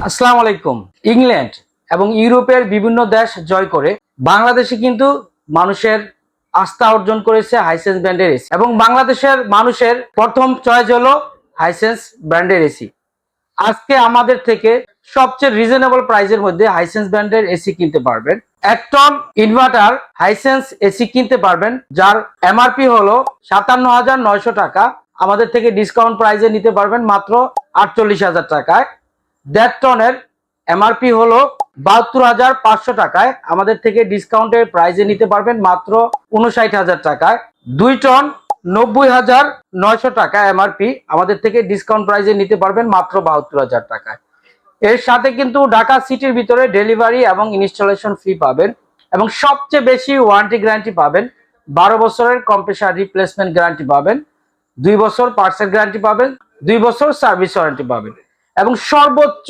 আসসালামু আলাইকুম। ইংল্যান্ড এবং ইউরোপের বিভিন্ন দেশ জয় করে বাংলাদেশে কিন্তু মানুষের আস্থা অর্জন করেছে হাইসেন্স ব্র্যান্ডের এসি, এবং বাংলাদেশের মানুষের প্রথম চয়েস হলো হাইসেন্স ব্র্যান্ডের এসি। আজকে আমাদের থেকে সবচেয়ে রিজনেবল প্রাইসের মধ্যে হাইসেন্স ব্র্যান্ডের এসি কিনতে পারবেন। 1 টন ইনভার্টার হাইসেন্স এসি কিনতে পারবেন, যার এমআরপি হলো 57,900 টাকা। আমাদের থেকে ডিসকাউন্ট প্রাইসে নিতে পারবেন মাত্র 48,000 টাকায়। 1.5 টনের এমআরপি হলো 72,500 টাকায়, আমাদের থেকে ডিসকাউন্টের প্রাইসে নিতে পারবেন মাত্র 59,000 টাকায়। 2 টন 90,900 টাকা এমআরপি, আমাদের থেকে ডিসকাউন্ট প্রাইসে নিতে পারবেন মাত্র 72,000 টাকায়। এর সাথে কিন্তু ঢাকা সিটির ভিতরে ডেলিভারি এবং ইনস্টলেশন ফি পাবেন, এবং সবচেয়ে বেশি ওয়ারেন্টি গ্যারান্টি পাবেন। 12 বছরের কম্প্রেসার রিপ্লেসমেন্ট গ্যারান্টি পাবেন, 2 বছর পার্টসের গ্যারান্টি পাবেন, 2 বছর সার্ভিস ওয়ারেন্টি পাবেন, এবং সর্বোচ্চ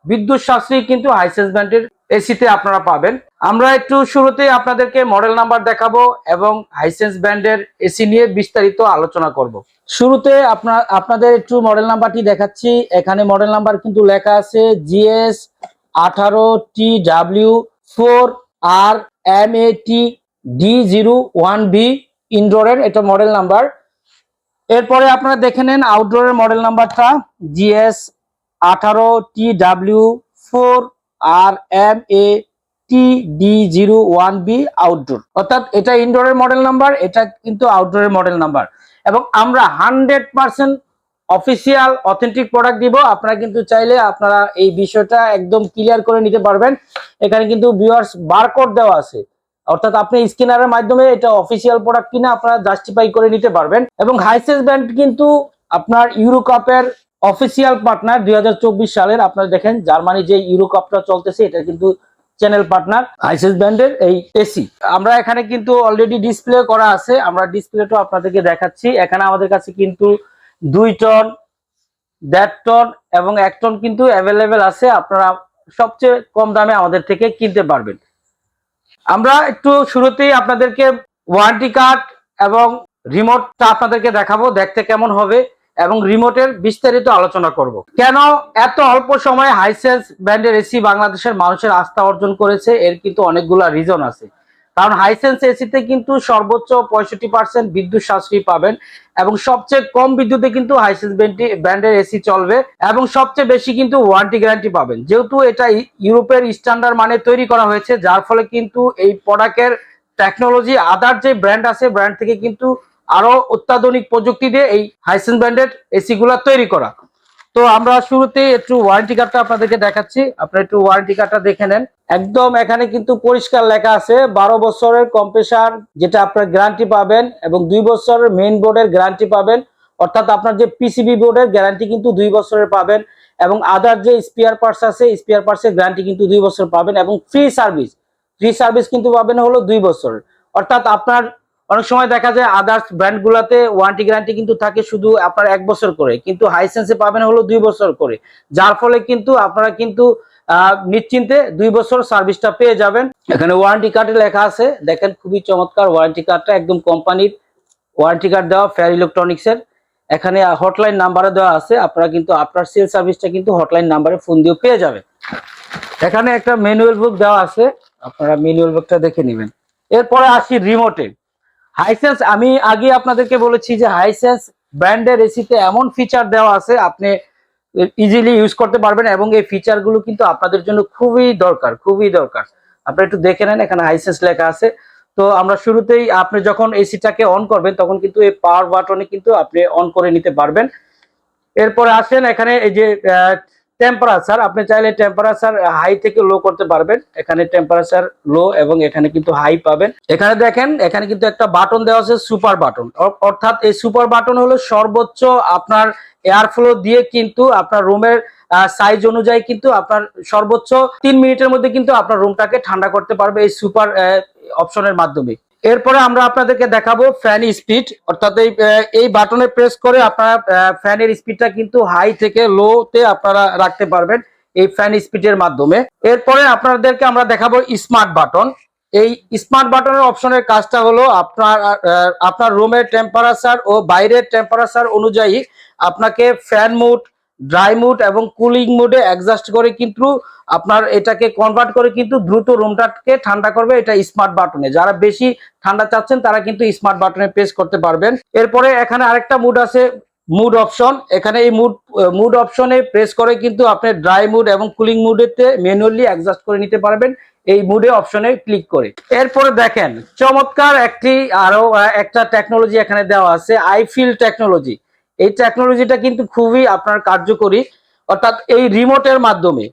বিদ্যুৎ সাশ্রয়ী কিন্তু হাইসেন্স ব্র্যান্ডের এসিতে আপনারা পাবেন। আমরা একটু শুরুতে আপনাদেরকে মডেল নাম্বার দেখাবো এবং হাইসেন্স ব্র্যান্ডের এসি নিয়ে বিস্তারিত আলোচনা করব। শুরুতে আপনাদের একটু মডেল নাম্বারটি দেখাচ্ছি। এখানে মডেল নাম্বার কিন্তু লেখা আছে GS 18TW4RMAT-D01B ইনডোরের, এটা মডেল নাম্বার। এরপরে আপনারা দেখে নেন আউটডোরের মডেল নাম্বারটা GS 18TW4RMAT-D01B আউটডোর, অর্থাৎ এটা ইনডোরের মডেল নাম্বার, এটা কিন্তু আউটডোরের মডেল নাম্বার। এবং আমরা 100% অফিসিয়াল অথেন্টিক প্রোডাক্ট দিব। আপনারা কিন্তু চাইলে আপনারা এই বিষয়টা একদম ক্লিয়ার করে নিতে পারবেন। এখানে কিন্তু ভিউয়ার্স বারকোড দেওয়া আছে, অর্থাৎ আপনি স্ক্যানারের মাধ্যমে এটা অফিসিয়াল প্রোডাক্ট কিনা আপনারা জাস্টিফাই করে নিতে পারবেন। এবং হাইসেন্স ব্র্যান্ড কিন্তু আপনার ইউরো কাপের অফিসিয়াল পার্টনার 2024 সালের। আপনারা দেখেন জার্মানি যে ইউরো কাপটা চলতেছে, এটা কিন্তু চ্যানেল পার্টনার হাইসেন্স ব্র্যান্ডের এই এসি। আমরা এখানে কিন্তু অলরেডি ডিসপ্লে করা আছে, আমরা ডিসপ্লেটা আপনাদেরকে দেখাচ্ছি। এখানে আমাদের কাছে কিন্তু 2 টন, 1.5 টন এবং 1 টন কিন্তু অ্যাভেলেবেল আছে। আপনারা সবচেয়ে কম দামে আমাদের থেকে কিনতে পারবেন। আমরা একটু শুরুতেই আপনাদেরকে ওয়ারেন্টি কার্ড এবং রিমোটটা আপনাদেরকে দেখাবো, দেখতে কেমন হবে, এবং রিমোটের বিস্তারিত আলোচনা করব। কেন এত অল্প সময়ে হাইসেন্স ব্র্যান্ডের এসি বাংলাদেশের মানুষের আস্থা অর্জন করেছে, এর কিন্তু অনেকগুলা রিজন আছে। কারণ হাইসেন্স এসিতে কিন্তু সর্বোচ্চ 65% বিদ্যুৎ সাশ্রয়ী পাবেন, এবং সবচেয়ে কম বিদ্যুতে কিন্তু হাইসেন্স ব্র্যান্ডের এসি চলবে, এবং সবচেয়ে বেশি কিন্তু ওয়ারেন্টি গ্যারান্টি পাবেন। যেহেতু এটা ইউরোপের স্ট্যান্ডার্ড মানে তৈরি করা হয়েছে, যার ফলে কিন্তু এই প্রোডাক্টের টেকনোলজি আদার যে ব্র্যান্ড আছে, ব্র্যান্ড থেকে কিন্তু আরো অত্যাধুনিক প্রযুক্তি দিয়ে এই হাইসেন্স ব্র্যান্ডের এসি গুলা তৈরি করা। তো আমরা শুরুতে একটু ওয়ারেন্টি কার্ডটা আপনাদেরকে দেখাচ্ছি, আপনারা একটু ওয়ারেন্টি কার্ডটা দেখে নেন। একদম এখানে কিন্তু পরিষ্কার লেখা আছে 12 বছরের কম্প্রেসার যেটা আপনার গ্যারান্টি পাবেন, এবং 2 বছরের মেইন বোর্ডের গ্যারান্টি পাবেন, অর্থাৎ আপনার যে পিসিবি বোর্ডের গ্যারান্টি কিন্তু 2 বছরের পাবেন, এবং আদার যে স্পেয়ার পার্টস আছে স্পেয়ার পার্টসের গ্যারান্টি কিন্তু 2 বছর পাবেন, এবং ফ্রি সার্ভিস কিন্তু পাবেন হলো 2 বছরের। অর্থাৎ আপনার অনেক সময় দেখা যায় আদার্স ব্র্যান্ড গুলাতে ওয়ারেন্টি গ্যারান্টি কিন্তু থাকে শুধু আপনার 1 বছর করে, কিন্তু হাইসেন্সে পাবেন হলো 2 বছর করে, যার ফলে কিন্তু আপনারা কিন্তু নিশ্চিন্তে 2 বছর সার্ভিসটা পেয়ে যাবেন। এখানে ওয়ারেন্টি কার্ডে লেখা আছে, দেখেন খুবই চমৎকার ওয়ারেন্টি কার্ডটা, একদম কোম্পানির ওয়ারেন্টি কার্ড দেওয়া ফেয়ার ইলেকট্রনিক্স এর। এখানে হটলাইন নাম্বারে দেওয়া আছে, আপনারা কিন্তু আপনার সেল সার্ভিসটা কিন্তু হটলাইন নাম্বারে ফোন দিয়ে পেয়ে যাবেন। এখানে একটা ম্যানুয়াল বুক দেওয়া আছে, আপনারা ম্যানুয়াল বুকটা দেখে নেবেন। এরপরে আসি রিমোটে। হাইসেন্স, আমি আগে আপনাদেরকে বলেছি যে হাইসেন্স ব্র্যান্ডের এসিতে এমন ফিচার দেওয়া আছে আপনি ইজিলি ইউজ করতে পারবেন, এবং এই ফিচার গুলো কিন্তু আপনাদের জন্য খুবই দরকার। আপনারা একটু দেখে নেন, এখানে হাইসেন্স লেখা আছে। তো আমরা শুরুতেই আপনি যখন এসিটাকে অন করবেন তখন কিন্তু এই পাওয়ার বাটনে কিন্তু আপনি অন করে নিতে পারবেন। এরপরে আসেন এখানে এই যে টেম্পারেচার, আপনি চাইলে টেম্পারেচার হাই থেকে লো করতে পারবেন। এখানে টেম্পারেচার লো এবং এখানে কিন্তু হাই পাবেন। এখানে দেখেন এখানে কিন্তু একটা বাটন দেওয়া আছে সুপার বাটন, অর্থাৎ এই সুপার বাটন হলো সর্বোচ্চ আপনার এয়ার ফ্লো দিয়ে কিন্তু আপনার রুমের সাইজ অনুযায়ী কিন্তু আপনার সর্বোচ্চ 3 মিনিটের মধ্যে কিন্তু আপনার রুমটাকে ঠান্ডা করতে পারবে এই সুপার অপশনের মাধ্যমে। এরপরে আমরা আপনাদেরকে দেখাবো ফ্যান স্পিড, অর্থাৎ এই বাটনে প্রেস করে আপনারা ফ্যানের স্পিডটা কিন্তু হাই থেকে লো তে আপনারা রাখতে পারবেন এই ফ্যান স্পিডের মাধ্যমে। এরপরে আপনাদেরকে আমরা দেখাবো স্মার্ট বাটন। এই স্মার্ট বাটনের অপশনের কাজটা হলো আপনার রুমের টেম্পারেচার ও বাইরের টেম্পারেচার অনুযায়ী আপনাকে ফ্যান মুড, ড্রাই মুড এবং কুলিং মুডে অ্যাডজাস্ট করে কিন্তু আপনার এটাকে কনভার্ট করে কিন্তু দ্রুত রুমটাকে ঠান্ডা করবে। এটা স্মার্ট বাটনে, যারা বেশি ঠান্ডা চাচ্ছেন তারা কিন্তু স্মার্ট বাটনে প্রেস করতে পারবেন। এরপরে এখানে আরেকটা মুড আছে, মুড অপশন। এখানে এই মুড অপশনে প্রেস করে কিন্তু আপনি ড্রাই মুড এবং কুলিং মুডেতে ম্যানুয়ালি অ্যাডজাস্ট করে নিতে পারবেন এই মুডে অপশনে ক্লিক করে। এরপরে দেখেন চমৎকার আরো একটা টেকনোলজি এখানে দেওয়া আছে, আই ফিল টেকনোলজি। এই টেকনোলজিটা কিন্তু খুবই আপনার কার্যকরী। অর্থাৎ এই রিমোটের মাধ্যমে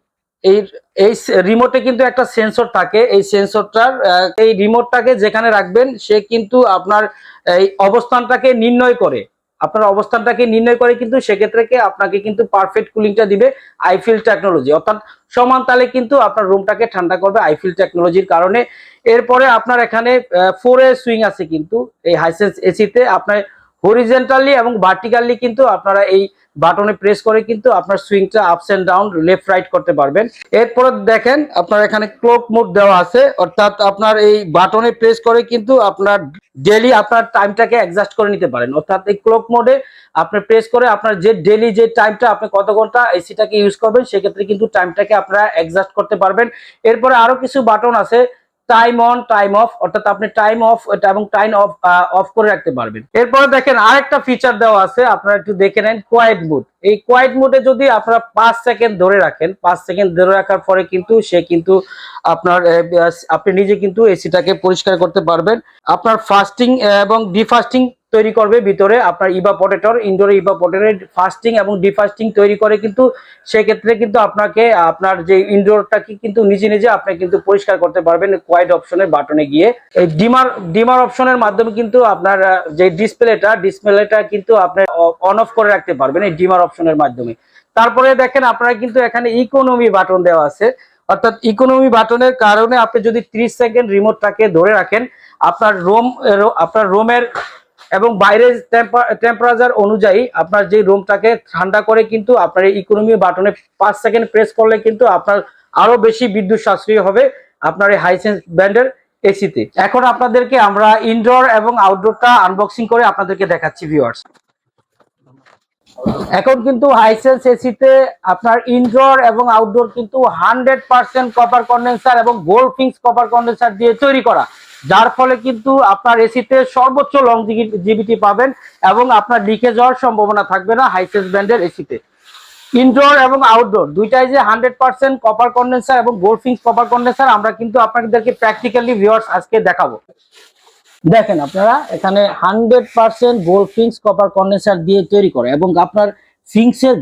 এই এই রিমোটে কিন্তু একটা সেন্সর থাকে, এই সেন্সরটার এই রিমোটটাকে যেখানে রাখবেন সে কিন্তু আপনার এই অবস্থানটাকে নির্ণয় করে, কিন্তু সেক্ষেত্রে আপনাকে কিন্তু পারফেক্ট কুলিংটা দিবে আইফিল টেকনোলজি। অর্থাৎ সমান তালে কিন্তু আপনার রুমটাকে ঠান্ডা করবে আইফিল টেকনোলজির কারণে। এরপরে আপনার এখানে 4 সুইং আছে কিন্তু এই হাইসেন্স এসিতে। আপনার হরিজেন্টালি এবং ভার্টিক্যালি কিন্তু আপনারা এই বাটনে প্রেস করে কিন্তু আপনার সুইংটা ups and down, left right করতে পারবেন। এরপরে দেখেন আপনার এখানে ক্লক মোড দেওয়া আছে, অর্থাৎ আপনার এই বাটনে প্রেস করে কিন্তু আপনার ডেইলি আপনার টাইমটাকে অ্যাডজাস্ট করে নিতে পারেন। অর্থাৎ এই ক্লক মোডে আপনি প্রেস করে আপনার যে ডেইলি যে টাইমটা আপনি কত ঘন্টা এসিটাকে ইউজ করবেন সেক্ষেত্রে কিন্তু টাইমটাকে আপনারা অ্যাডজাস্ট করতে পারবেন। এরপরে আরো কিছু বাটন আছে, টাইম অন টাইম অফ, অর্থাৎ আপনি টাইম অফ এবং টাইম অফ করে রাখতে পারবেন। এরপরে দেখেন আরেকটা ফিচার দেওয়া আছে, আপনারা একটু দেখে নেন, কোয়াইট মুড। এই কোয়াইট মুডে যদি আপনারা 5 সেকেন্ড ধরে রাখেন, 5 সেকেন্ড ধরে রাখার পরে কিন্তু সে কিন্তু আপনি নিজে কিন্তু এসিটাকে পরিষ্কার করতে পারবেন। আপনার ফাস্টিং এবং ডিফাস্টিং তৈরি করবে ভিতরে, আপনার ইভাপোরেটর, ইনডোর ইভাপোরেটর ফাস্টিং এবং ডিফাস্টিং তৈরি করে কিন্তু সেক্ষেত্রে কিন্তু আপনাকে আপনার যে ইনডোরটাকে কিন্তু নিজে নিজে আপনি কিন্তু পরিষ্কার করতে পারবেন কোয়াইট অপশনের বাটনে গিয়ে। এই ডিমার অপশনের মাধ্যমে কিন্তু আপনার যে ডিসপ্লেটা কিন্তু আপনি অন অফ করে রাখতে পারবেন এই ডিমার অপশনের মাধ্যমে। তারপরে দেখেন আপনারা কিন্তু এখানে ইকোনমি বাটন দেওয়া আছে, অর্থাৎ ইকোনমি বাটনের কারণে আপনি যদি 30 সেকেন্ড রিমোটটাকে ধরে রাখেন আপনার রুমের এবং বাইরের টেম্পারেচার অনুযায়ী আপনার যে রুমটাকে ঠান্ডা করে কিন্তু আপনার এই ইকোনমি বাটনে 5 সেকেন্ড প্রেস করলে কিন্তু আপনার আরো বেশি বিদ্যুৎ সাশ্রয়ী হবে আপনার এই হাইসেন্স ব্র্যান্ডের এসিতে। এখন আপনাদেরকে আমরা ইনডোর এবং আউটডোরটা আনবক্সিং করে আপনাদেরকে দেখাচ্ছি ভিউয়ার্স। এখন কিন্তু হাইসেন্স এসিতে আপনার ইনডোর এবং আউটডোর কিন্তু 100% কপার কন্ডেন্সার এবং গোল্ড ফিংস কপার কন্ডেন্সার দিয়ে তৈরি করা, যার ফলে কিন্তু আপনার এসিতে সর্বোচ্চ লংজিভিটি পাবেন এবং আপনার লিকেজ হওয়ার সম্ভাবনা থাকবে না হাইসেন্স ব্র্যান্ডের এসিতে। ইনডোর এবং আউটডোর দুইটাই যে 100% কপার কন্ডেন্সার এবং গোল্ড ফিংস কপার কন্ডেন্সার আমরা কিন্তু আপনাদেরকে প্র্যাকটিক্যালি ভিউয়ার্স আজকে দেখাবো। দেখেন আপনারা এখানে 100% গোল্ড ফিংস কপার কন্ডেন্সার দিয়ে তৈরি করে এবং আপনার ফিংসের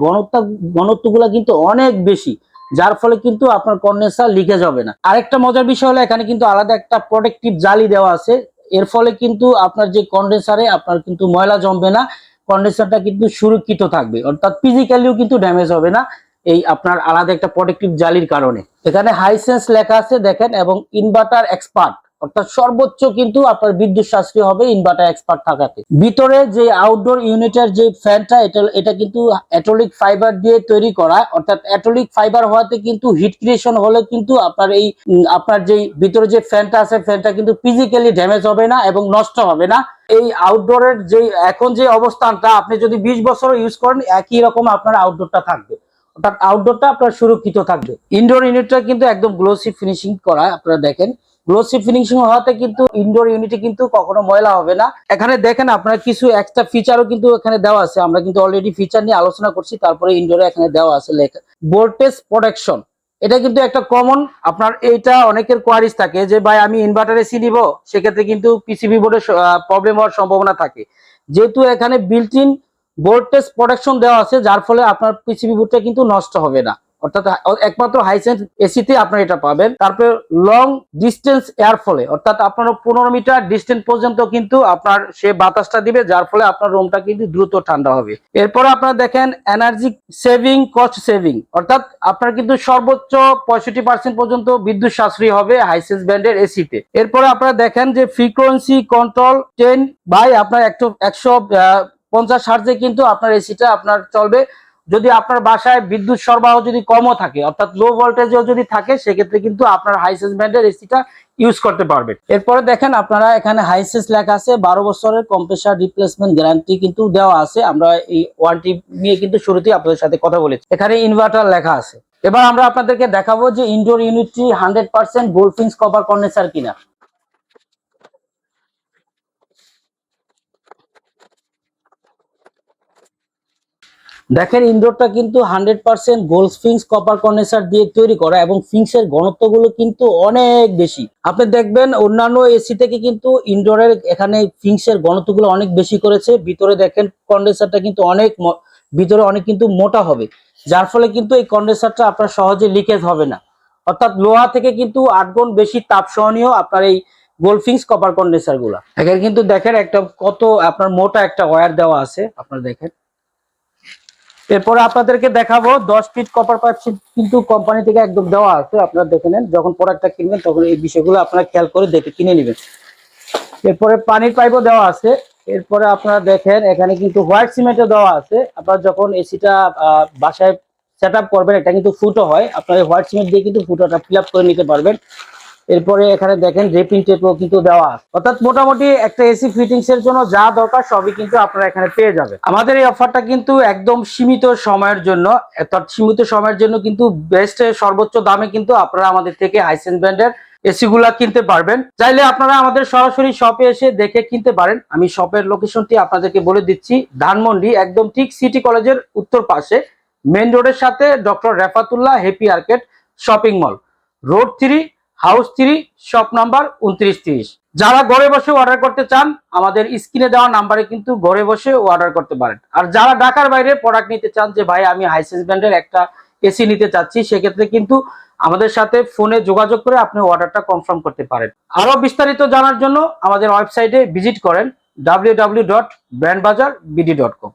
ঘনত্বগুলো কিন্তু অনেক বেশি, যার ফলে কিন্তু আপনার কন্ডেন্সার লিকেজ হবে না। আরেকটা মজার বিষয় হলো এখানে কিন্তু আলাদা একটা প্রোটেক্টিভ জালি দেওয়া আছে, এর ফলে কিন্তু আপনার যে কন্ডেন্সারে আপনার কিন্তু ময়লা জমবে না, কন্ডেন্সারটা কিন্তু সুরক্ষিত থাকবে, অর্থাৎ ফিজিক্যালিও কিন্তু ড্যামেজ হবে না এই আপনার আলাদা একটা প্রোটেক্টিভ জালির কারণে। এখানে হাইসেন্স লেখা আছে দেখেন, এবং ইনভার্টার এক্সপার্ট, অর্থাৎ সর্বোচ্চ কিন্তু আপনার বিদ্যুৎ সাশ্রয় হবে ইনভার্টার এক্সপার্ট থাকাতে। ভিতরে যে আউটডোর ইউনিটের যে ফ্যানটা এটা কিন্তু অ্যাটোলিক ফাইবার দিয়ে তৈরি করা, অর্থাৎ অ্যাটোলিক ফাইবার হওয়াতে কিন্তু হিট ক্রিয়েশন হলে কিন্তু আপনার যে ভিতরে যে ফ্যানটা আছে ফ্যানটা কিন্তু ফিজিক্যালি ড্যামেজ হবে না এবং নষ্ট হবে না। এই আউটডোরের যে এখন যে অবস্থানটা আপনি যদি 20 বছর ইউজ করেন একই রকম আপনার আউটডোরটা থাকবে, অর্থাৎ আউটডোরটা আপনার সুরক্ষিত থাকবে। ইনডোর ইউনিটটা কিন্তু একদম গ্লোসি ফিনিশিং করা, আপনারা দেখেন গ্লোসি ফিনিশিং হওয়াতে কিন্তু ইনডোর ইউনিটে কিন্তু কখনো ময়লা হবে না। এখানে দেখেন আপনার কিছু এক্সট্রা ফিচারও কিন্তু এখানে দেওয়া আছে, আমরা কিন্তু অলরেডি ফিচার নিয়ে আলোচনা করছি। তারপরে ইনডোরে এখানে দেওয়া আছে লেখা ভোল্টেজ প্রোটেকশন, এটা কিন্তু একটা কমন আপনার এইটা অনেকের কোয়ারিজ থাকে যে ভাই আমি ইনভার্টার এসি নিব, সেক্ষেত্রে কিন্তু পিসিবি বোর্ডে প্রবলেম হওয়ার সম্ভাবনা থাকে। যেহেতু এখানে বিল্ট ইন ভোল্টেজ প্রোটেকশন দেওয়া আছে যার ফলে আপনার পিসিবি বোর্ডটা কিন্তু নষ্ট হবে না, অর্থাৎ একমাত্র হাইসেন্স এসিতে আপনারা এটা পাবেন। তারপরে লং ডিস্টেন্স এয়ার ফলে, অর্থাৎ আপনার 15 মিটার ডিস্টেন্স পর্যন্ত কিন্তু আপনার সে বাতাসটা দিবে, যার ফলে আপনার রুমটা কিন্তু দ্রুত ঠান্ডা হবে। এরপর আপনারা দেখেন এনার্জি সেভিং, কস্ট সেভিং, অর্থাৎ আপনার কিন্তু সর্বোচ্চ 65% পর্যন্ত বিদ্যুৎ সাশ্রয়ী হবে হাইসেন্স ব্র্যান্ডের এসিতে। এরপরে আপনারা দেখেন যে ফ্রিকোয়েন্সি কন্ট্রোল 10 বাই আপনার 150 হার্টজে কিন্তু আপনার এসিটা আপনার চলবে যদি আপনার বাসায় বিদ্যুৎ সরবরাহ যদি কমও থাকে, অর্থাৎ লো ভোল্টেজও যদি থাকে, সেক্ষেত্রে কিন্তু আপনার হাইসেন্স ব্র্যান্ডের এসিটা ইউজ করতে পারবেন। এরপরে দেখেন আপনারা এখানে হাইসেন্স লেখা আছে, 12 বছরের কম্প্রেসার রিপ্লেসমেন্ট গ্যারান্টি কিন্তু দেওয়া আছে। আমরা এই ওয়ারেন্টি নিয়ে কিন্তু শুরুতেই আপনাদের সাথে কথা বলেছি। এখানে ইনভার্টার লেখা আছে। এবার আমরা আপনাদেরকে দেখাবো যে ইনডোর ইউনিটটি 100% গোল্ডফিন্স কপার কন্ডেন্সার কিনা। দেখেন ইনডোরটা কিন্তু 100% গোল্ডফিন্স কপার কন্ডেন্সার দিয়ে তৈরি করা এবং ফিন্সের ঘনত্বগুলো কিন্তু অনেক বেশি। আপনি দেখবেন অন্যান্য এসি থেকে কিন্তু ইনডোরের এখানে ফিন্সের ঘনত্বগুলো অনেক বেশি করেছে। ভিতরে দেখেন কন্ডেন্সারটা কিন্তু ভিতরে অনেক কিন্তু মোটা হবে, যার ফলে কিন্তু এই কন্ডেন্সারটা আপনার সহজে লিকেজ হবে না। অর্থাৎ লোহা থেকে কিন্তু 8 গুণ বেশি তাপ সহনীয় আপনার এই গোল্ডফিন্স কপার কন্ডেন্সার গুলা। এখানে কিন্তু দেখেন একটা কত আপনার মোটা একটা ওয়্যার দেওয়া আছে, আপনারা দেখেন। এরপরে আপনাদেরকে দেখাবো 10 ফিট কপার পাইপ কিন্তু কোম্পানি থেকে একদম দেওয়া আছে। আপনারা দেখে নেন, যখন প্রোডাক্টটা কিনবেন তখন এই বিষয়গুলো আপনারা খেয়াল করে দেখে কিনে নেবেন। এরপরে পানির পাইপও দেওয়া আছে। এরপরে আপনারা দেখেন এখানে কিন্তু হোয়াইট সিমেন্টও দেওয়া আছে। আপনারা যখন এসিটা বাসায় সেট আপ করবেন, এটা কিন্তু ফুটো হয়, আপনারা হোয়াইট সিমেন্ট দিয়ে কিন্তু ফুটোটা ফিল আপ করে নিতে পারবেন। এরপরে এখানে দেখেন রেপিং টেপও কিন্তু দেওয়া আছে। অর্থাৎ মোটামুটি একটা এসি ফিটিংস এর জন্য যা দরকার সবই কিন্তু আপনারা এখানে পেয়ে যাবেন। আমাদের এই অফারটা কিন্তু একদম সীমিত সময়ের জন্য, অর্থাৎ সীমিত সময়ের জন্য কিন্তু বেস্ট সর্বোচ্চ দামে কিন্তু আপনারা আমাদের থেকে হাইসেন্স ব্র্যান্ডের এসি গুলা কিনতে পারবেন। চাইলে আপনারা আমাদের সরাসরি শপে এসে দেখে কিনতে পারেন। আমি শপের লোকেশনটি আপনাদেরকে বলে দিচ্ছি, ধানমন্ডি, একদম ঠিক সিটি কলেজের উত্তর পাশে, মেইন রোডের সাথে doctor Refatullah happy arcade shopping mall, road 3, house 3, shop number 2930। যারা ঘরে বসে অর্ডার করতে চান, আমাদের স্ক্রিনে দেওয়া নাম্বারে কিন্তু ঘরে বসে অর্ডার করতে পারেন। আর যারা ঢাকার বাইরে প্রোডাক্ট নিতে চান, যে ভাই আমি হাইসেন্স ব্র্যান্ডের একটা এসি নিতে চাচ্ছি, সেক্ষেত্রে কিন্তু আমাদের সাথে ফোনে যোগাযোগ করে আপনি অর্ডারটা কনফার্ম করতে পারেন। আরো বিস্তারিত জানার জন্য আমাদের ওয়েবসাইটে ভিজিট করেন www.brandbazaarbd.com।